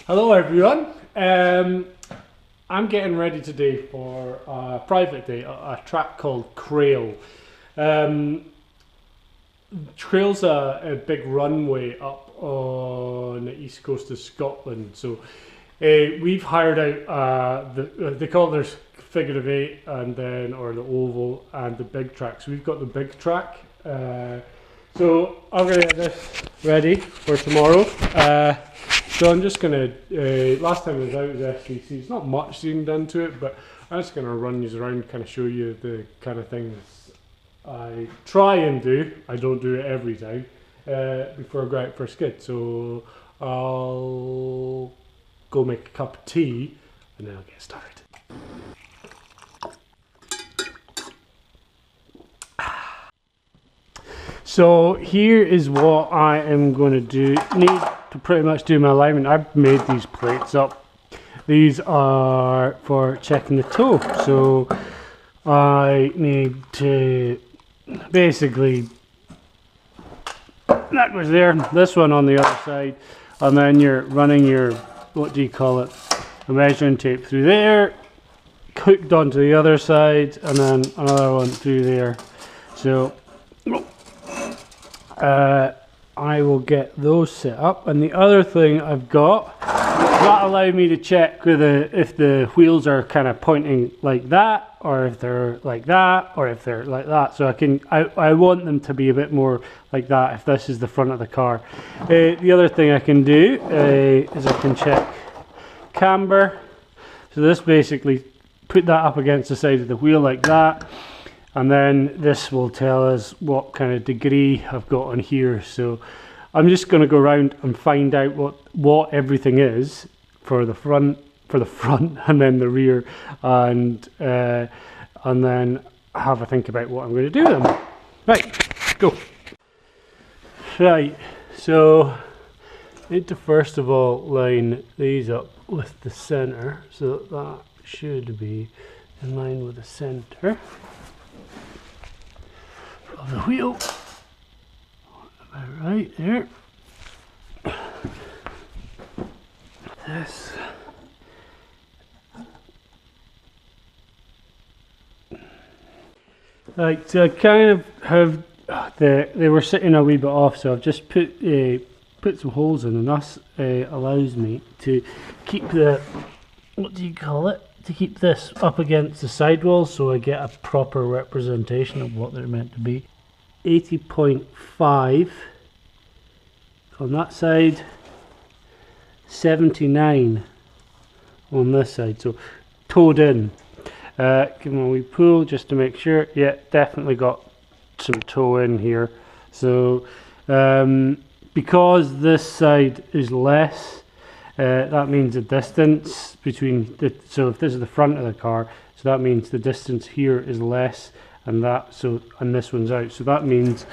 Hello everyone. I'm getting ready today for a private day at a track called Crail. Crail's a big runway up on the east coast of Scotland. So we've hired out they call it their figure of eight and then or the oval and the big track. So we've got the big track. So I'm gonna get this ready for tomorrow. So I'm just gonna, last time I was out with SVC, there's not much being done to it, but I'm just gonna run you around, kind of show you the kind of things I try and do. I don't do it every time, before I go out for a skid. So I'll go make a cup of tea and then I'll get started. So here is what I am going to do. Need to pretty much do my alignment. I've made these plates up. These are for checking the toe. So I need to basically, that goes there, this one on the other side, and then you're running your, what do you call it, a measuring tape through there, hooked onto the other side, and then another one through there. So I will get those set up, and the other thing I've got that allow me to check whether if the wheels are kind of pointing like that, or if they're like that, or if they're like that. So I want them to be a bit more like that if this is the front of the car. The other thing I can do is I can check camber. So this basically put that up against the side of the wheel like that. And then this will tell us what kind of degree I've got on here. So I'm just going to go around and find out what everything is for the front, and then the rear, and then have a think about what I'm going to do with them. Right, go. Right, so I need to first of all line these up with the center, so that should be in line with the center of the wheel. About right there. This. Right, so I kind of have they were sitting a wee bit off, so I've just put some holes in, and that allows me to keep the, what do you call it? To keep this up against the sidewalls, so I get a proper representation of what they're meant to be. 80.5 on that side, 79 on this side, so towed in. Give them a wee pull just to make sure. Yeah, definitely got some toe in here. So because this side is less, that means the distance between the, so if this is the front of the car, so that means the distance here is less, and that, so, and this one's out, so that means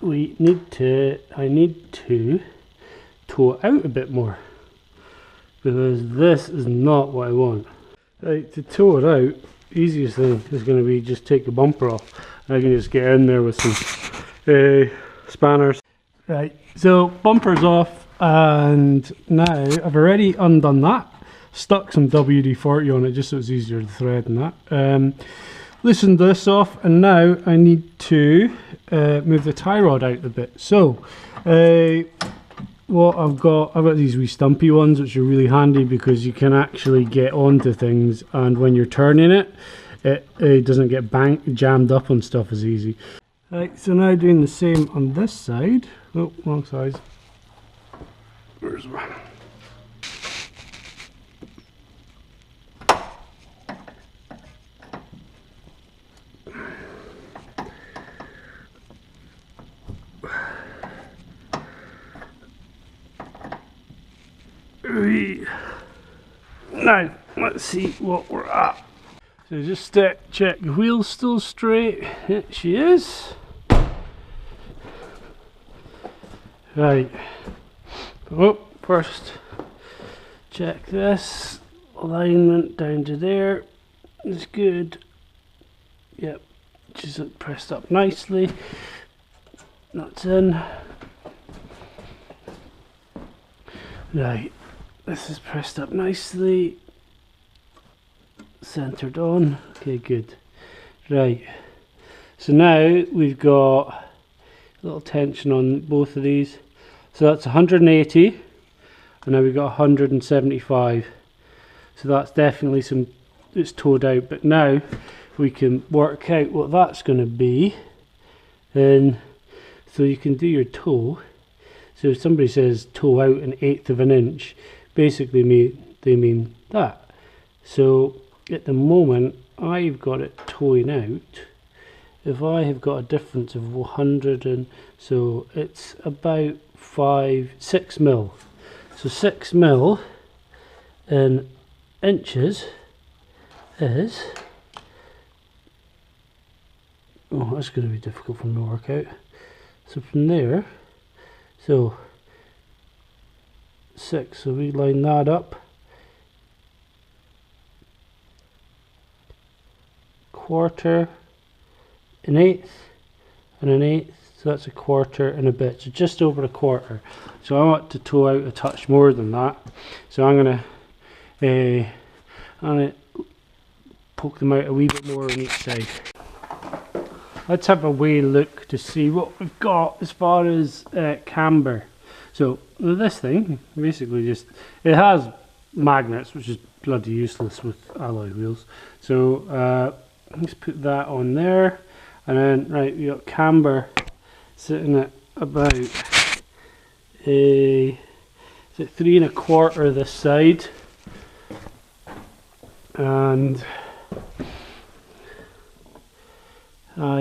I need to tow it out a bit more, because this is not what I want. Right, to tow it out, easiest thing is going to be just take the bumper off. I can just get in there with some spanners. Right, so bumper's off, and now I've already undone that, stuck some WD-40 on it just so it's easier to thread and that. Loosened this off, and now I need to move the tie rod out a bit. So what I've got these wee stumpy ones, which are really handy because you can actually get onto things, and when you're turning it, it doesn't get jammed up on stuff as easy. Right, so now doing the same on this side. Oh, wrong size. Where's one? Now, let's see what we're at. So just check the wheel's still straight. Yeah, she is. Right. Oh, first check this. Alignment down to there is good. Yep, just pressed up nicely. That's in. Right, this is pressed up nicely, centered on. Okay, good. Right, so now we've got a little tension on both of these. So that's 180, and now we've got 175. So that's definitely some, it's towed out. But now we can work out what that's going to be, and so you can do your toe. So if somebody says toe out 1/8 of an inch, basically they mean that. So at the moment I've got it towing out. If I have got a difference of 100, and so it's about 6 mil. So 6 mil in inches is, oh, that's going to be difficult for me to work out. So from there, so 6, so we line that up, quarter, 1/8, and 1/8, so that's a quarter and a bit, so just over a quarter. So I want to toe out a touch more than that, so I'm gonna poke them out a wee bit more on each side. Let's have a wee look to see what we've got as far as camber. So this thing basically just, it has magnets, which is bloody useless with alloy wheels. So let's put that on there, and then right, we got camber sitting at about is it 3 1/4 this side, and I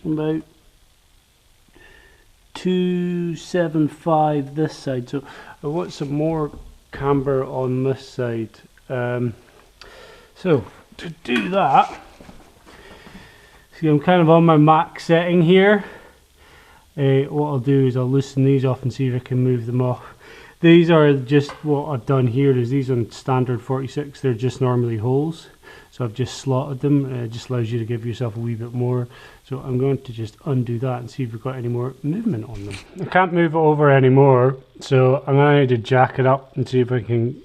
about 275 this side. So I want some more camber on this side. So to do that, see, I'm kind of on my max setting here. What I'll do is I'll loosen these off and see if I can move them off. These are just, what I've done here is these on standard 46, they're just normally holes. So I've just slotted them, and it just allows you to give yourself a wee bit more. So I'm going to just undo that and see if we've got any more movement on them. I can't move it over anymore, so I'm going to need to jack it up and see if I can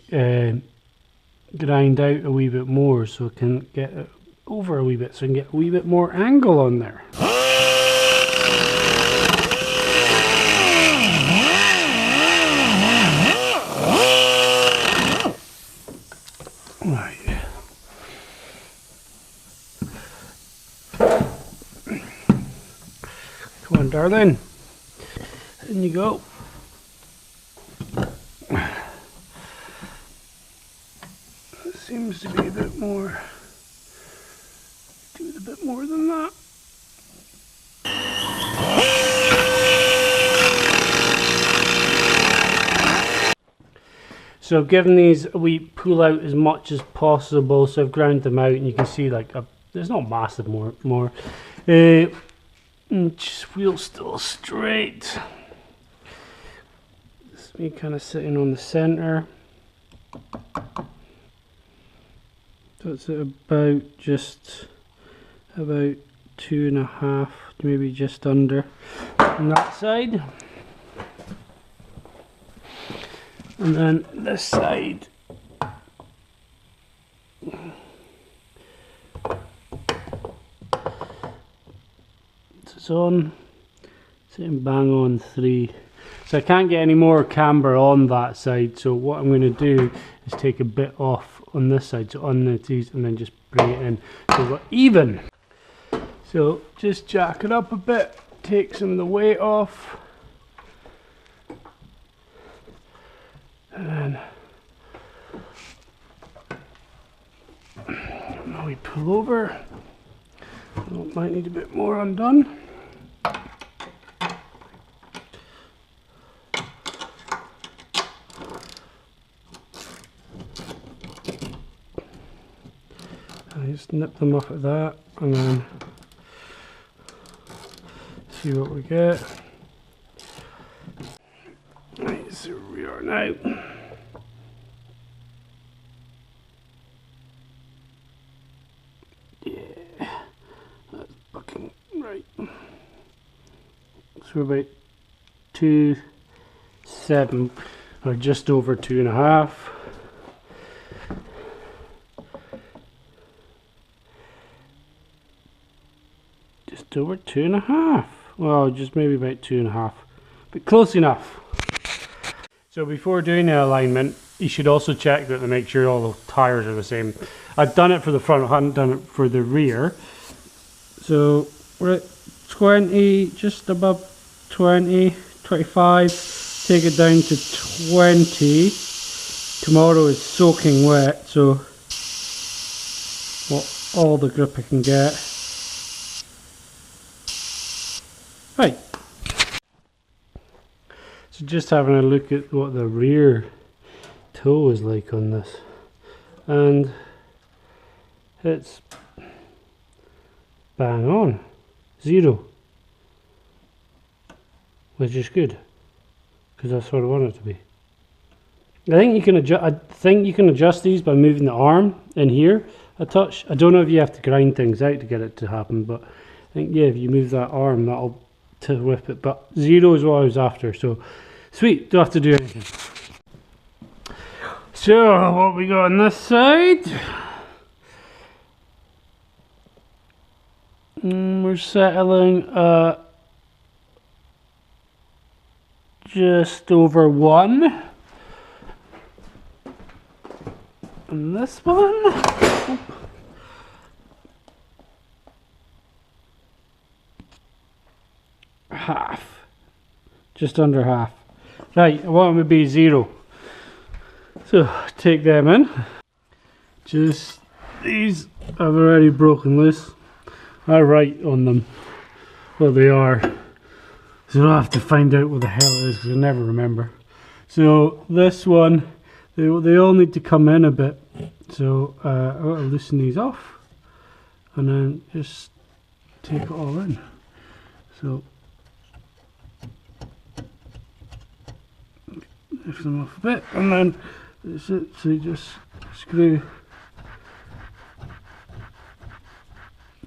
grind out a wee bit more, so I can get it over a wee bit, so I can get a wee bit more angle on there. Right. Come on, darling. In you go. It seems to be a bit more. Do it a bit more than that. So I've given these a wee pull out as much as possible. So I've ground them out, and you can see like there's not massive more. Just wheel still straight. This is me kind of sitting on the center. So it's at about just about 2.5, maybe just under on that side. And then this side, it's on, sitting bang on 3. So I can't get any more camber on that side, so what I'm going to do is take a bit off on this side, so on these, and then just bring it in so we're even. So just jack it up a bit, take some of the weight off, and now we pull over. Oh, might need a bit more undone. I just nip them off at that, and then see what we get. Right, so here we are now. Yeah, that's fucking right. So we're about 2 2.7 or just over 2.5. Just over 2.5. Well, just maybe about 2.5, but close enough. So before doing the alignment, you should also check that to make sure all the tires are the same. I've done it for the front, I hadn't done it for the rear. So we're at 20, just above 20, 25, take it down to 20. Tomorrow is soaking wet, so all the grip I can get. Right. So just having a look at what the rear toe is like on this, and it's bang on, 0, which is good because that's what I want it to be. I think you can adjust. I think you can adjust these by moving the arm in here a touch. I don't know if you have to grind things out to get it to happen, but I think yeah, if you move that arm, that'll to whip it. But 0 is what I was after. So sweet, don't have to do anything. So what we got on this side? We're settling just over 1. And this one, half, just under half. Right, I want them to be 0. So take them in. Just these I've already broken loose. I write on them what they are, so I don't have to find out what the hell it is because I never remember. So this one, they all need to come in a bit. So I've got to loosen these off and then just take it all in. So lift them off a bit and then that's it. So you just screw.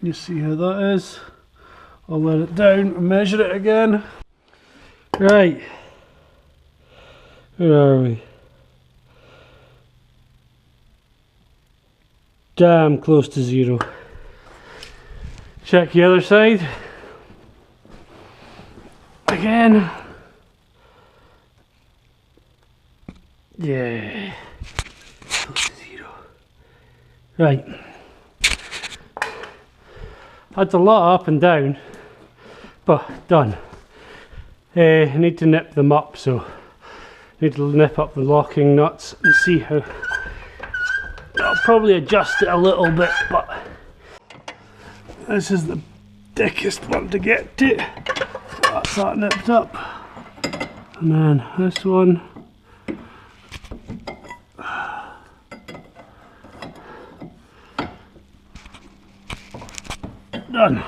You see how that is. I'll let it down and measure it again. Right, where are we? Damn close to 0. Check the other side again. Yeah, close to 0. Right. That's a lot up and down, but done. I need to nip them up, so I need to nip up the locking nuts and see how. I'll probably adjust it a little bit, but this is the thickest one to get to. That's that nipped up, and then this one. Done.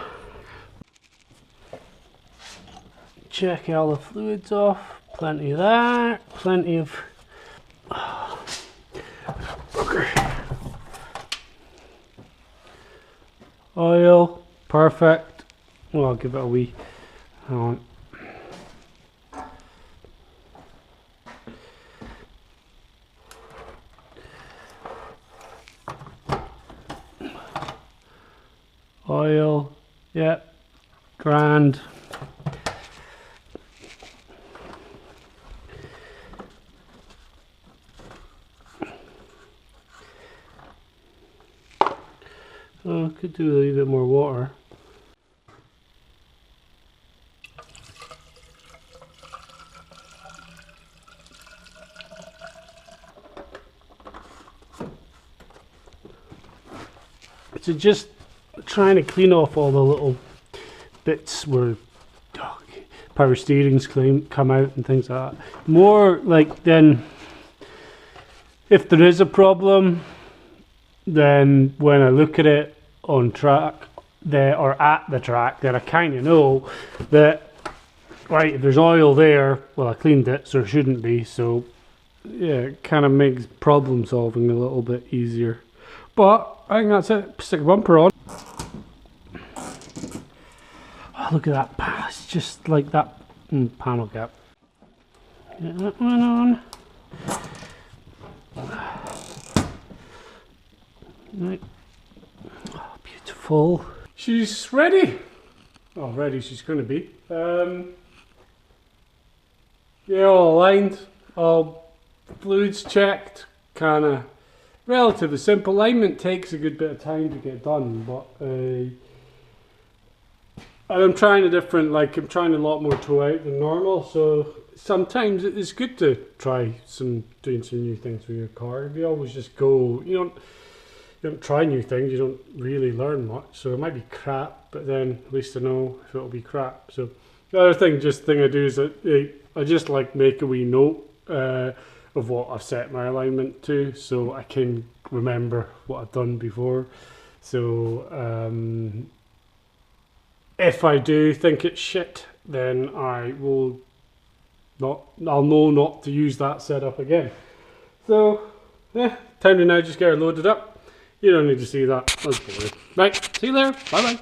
Check all the fluids off. Plenty of that. Plenty of oil. Perfect. Well, I'll give it a wee. Hang on. Oil, yep, grand. Oh, I could do a little bit more water. So just trying to clean off all the little bits where power steerings come out and things like that. More like then, if there is a problem, then when I look at it on track or at the track, then I kind of know that, right, if there's oil there, well, I cleaned it, so there shouldn't be. So yeah, it kind of makes problem solving a little bit easier. But I think that's it. Stick a bumper on. Oh, look at that. It's just like that panel gap. Get that one on. Right. Oh, beautiful. She's ready. Oh, ready she's going to be. Yeah, all aligned, all fluids checked, kind of relatively simple. Alignment takes a good bit of time to get done, but I'm trying I'm trying a lot more toe out than normal, so sometimes it's good to try doing some new things with your car. If you always just go, you don't try new things, you don't really learn much, so it might be crap, but then at least I know if it'll be crap. So the other thing I do is I just like make a wee note of what I've set my alignment to, so I can remember what I've done before. So if I do think it's shit, then I'll know not to use that setup again. So yeah, time to now just get her loaded up. You don't need to see that. That's boring. Right, see you there. Bye bye.